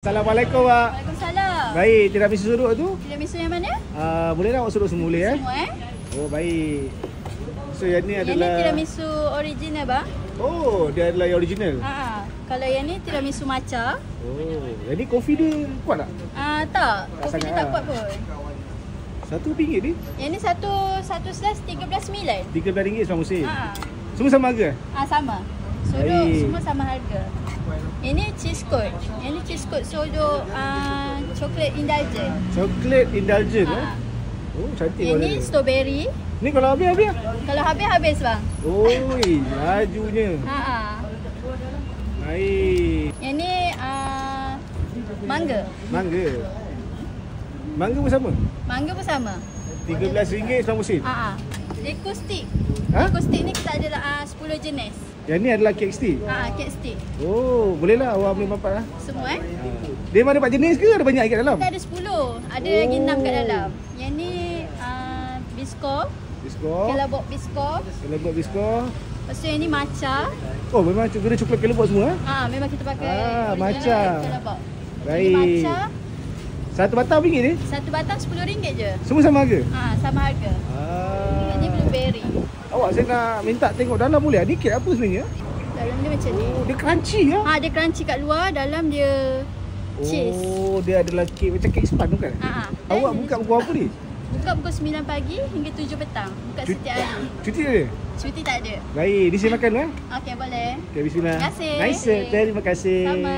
Assalamualaikum, Pak. Waalaikumsalam. Baik, tiramisu surut tu? Tiramisu yang mana? Boleh tak awak surut semua boleh Semua Oh, baik. So yang ni Yang adalah ni tiramisu original bang. Oh, dia adalah yang original. Kalau yang ni tiramisu matcha. Oh, yang ni kopi dia kuat tak? Tak. Kopi sangat dia tak lah. kuat pun. RM1 ni? Yang ni satu slice RM13.9. RM13 selama musim. Semua sama harga? Sama. Surut Baik. semua sama harga. Ini cheese coat. Yang ni cheese coat surut coklat indulgent. Coklat indulgent Oh, cantik Yang warna ni dia. strawberry. Ni kalau habis. Kalau habis bang. Oi, lajunya. Baik. Yang ni mangga. Mangga. Mangga pun sama? Mangga pun sama. RM13 selama musim. Deco stick. Ha? Deco stick ni kita ada 10 jenis. Yang ni adalah cake stick. Cake stick. Oh, bolehlah awak ambil mampat lah. Semua Dia mana 4 jenis ke ada banyak kat dalam? Kita ada 10. Ada lagi 6 kat dalam. Yang ni bisko. Bisko. Kelabok bisko. Kelabok bisko. Lepas tu yang ni matcha. Oh, memang guna coklat kelabok semua Memang kita pakai original matcha. kelabok. Baik. Ini matcha. Satu batang RM1 ni? Satu batang RM10 je. Semua sama harga? Sama harga. Yang ni blueberry. Awak saya nak minta tengok dalam boleh? Ni kek apa sebenarnya? Dalam dia macam ni. Oh, dia crunchy ya? Dia crunchy kat luar, dalam dia cheese. Oh, dia adalah kek macam kek span tu kan? Awak buka pukul apa ni? Buka pukul 9 pagi hingga 7 petang. Buka setiap hari. Cuti ada? Cuti tak ada. Baik, di sini makan Okey, boleh. Okey, bismillah. Terima kasih. Nice, terima kasih. Sama.